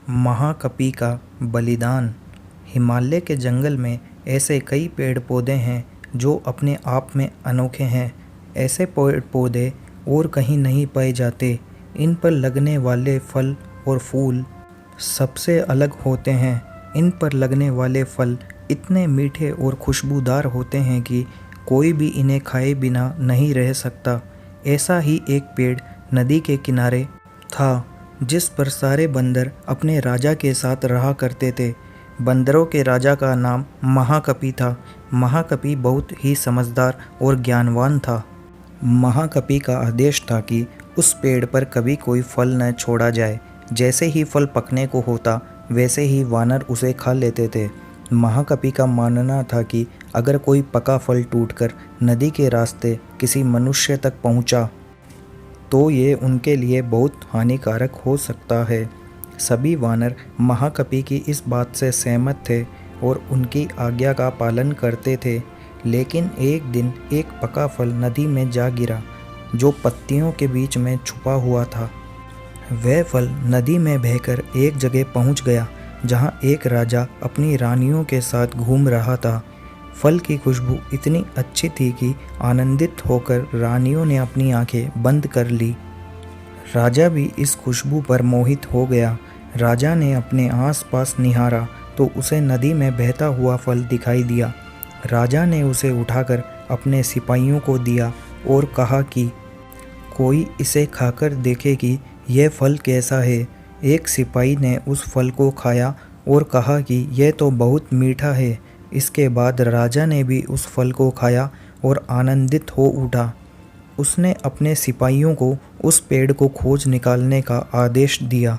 महाकपि का बलिदान। हिमालय के जंगल में ऐसे कई पेड़ पौधे हैं जो अपने आप में अनोखे हैं। ऐसे पेड़ पौधे और कहीं नहीं पाए जाते। इन पर लगने वाले फल और फूल सबसे अलग होते हैं। इन पर लगने वाले फल इतने मीठे और खुशबूदार होते हैं कि कोई भी इन्हें खाए बिना नहीं रह सकता। ऐसा ही एक पेड़ नदी के किनारे था जिस पर सारे बंदर अपने राजा के साथ रहा करते थे। बंदरों के राजा का नाम महाकपि था। महाकपि बहुत ही समझदार और ज्ञानवान था। महाकपि का आदेश था कि उस पेड़ पर कभी कोई फल न छोड़ा जाए। जैसे ही फल पकने को होता वैसे ही वानर उसे खा लेते थे। महाकपि का मानना था कि अगर कोई पका फल टूटकर नदी के रास्ते किसी मनुष्य तक पहुंचा तो ये उनके लिए बहुत हानिकारक हो सकता है। सभी वानर महाकपि की इस बात से सहमत थे और उनकी आज्ञा का पालन करते थे। लेकिन एक दिन एक पका फल नदी में जा गिरा जो पत्तियों के बीच में छुपा हुआ था। वह फल नदी में बहकर एक जगह पहुंच गया जहां एक राजा अपनी रानियों के साथ घूम रहा था। फल की खुशबू इतनी अच्छी थी कि आनंदित होकर रानियों ने अपनी आंखें बंद कर ली। राजा भी इस खुशबू पर मोहित हो गया। राजा ने अपने आसपास निहारा तो उसे नदी में बहता हुआ फल दिखाई दिया। राजा ने उसे उठाकर अपने सिपाहियों को दिया और कहा कि कोई इसे खाकर देखे कि यह फल कैसा है। एक सिपाही ने उस फल को खाया और कहा कि यह तो बहुत मीठा है। इसके बाद राजा ने भी उस फल को खाया और आनंदित हो उठा। उसने अपने सिपाहियों को उस पेड़ को खोज निकालने का आदेश दिया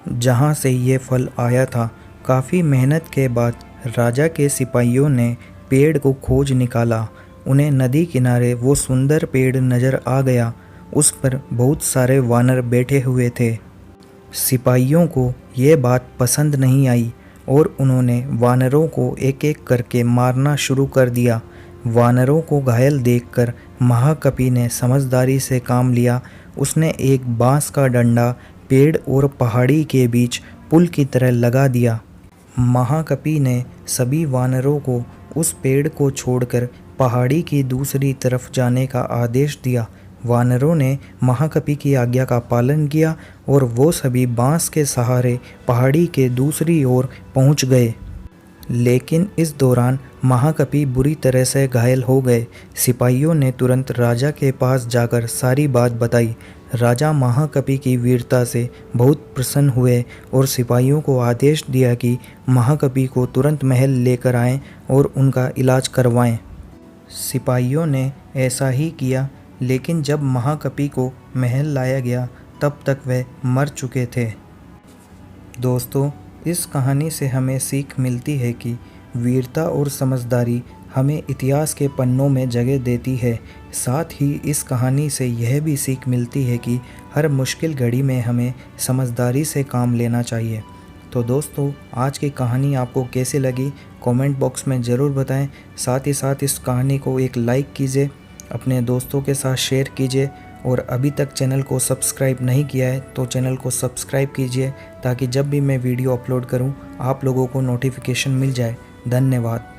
जहां से ये फल आया था। काफ़ी मेहनत के बाद राजा के सिपाहियों ने पेड़ को खोज निकाला। उन्हें नदी किनारे वो सुंदर पेड़ नज़र आ गया। उस पर बहुत सारे वानर बैठे हुए थे। सिपाहियों को ये बात पसंद नहीं आई और उन्होंने वानरों को एक एक करके मारना शुरू कर दिया। वानरों को घायल देखकर महाकपि ने समझदारी से काम लिया। उसने एक बांस का डंडा पेड़ और पहाड़ी के बीच पुल की तरह लगा दिया। महाकपि ने सभी वानरों को उस पेड़ को छोड़कर पहाड़ी की दूसरी तरफ जाने का आदेश दिया। वानरों ने महाकपि की आज्ञा का पालन किया और वो सभी बांस के सहारे पहाड़ी के दूसरी ओर पहुंच गए। लेकिन इस दौरान महाकपि बुरी तरह से घायल हो गए। सिपाहियों ने तुरंत राजा के पास जाकर सारी बात बताई। राजा महाकपि की वीरता से बहुत प्रसन्न हुए और सिपाहियों को आदेश दिया कि महाकपि को तुरंत महल लेकर आएं और उनका इलाज करवाएं। सिपाहियों ने ऐसा ही किया, लेकिन जब महाकपि को महल लाया गया तब तक वह मर चुके थे। दोस्तों, इस कहानी से हमें सीख मिलती है कि वीरता और समझदारी हमें इतिहास के पन्नों में जगह देती है। साथ ही इस कहानी से यह भी सीख मिलती है कि हर मुश्किल घड़ी में हमें समझदारी से काम लेना चाहिए। तो दोस्तों, आज की कहानी आपको कैसी लगी कमेंट बॉक्स में ज़रूर बताएं। साथ ही साथ इस कहानी को एक लाइक कीजिए, अपने दोस्तों के साथ शेयर कीजिए और अभी तक चैनल को सब्सक्राइब नहीं किया है तो चैनल को सब्सक्राइब कीजिए ताकि जब भी मैं वीडियो अपलोड करूं आप लोगों को नोटिफिकेशन मिल जाए। धन्यवाद।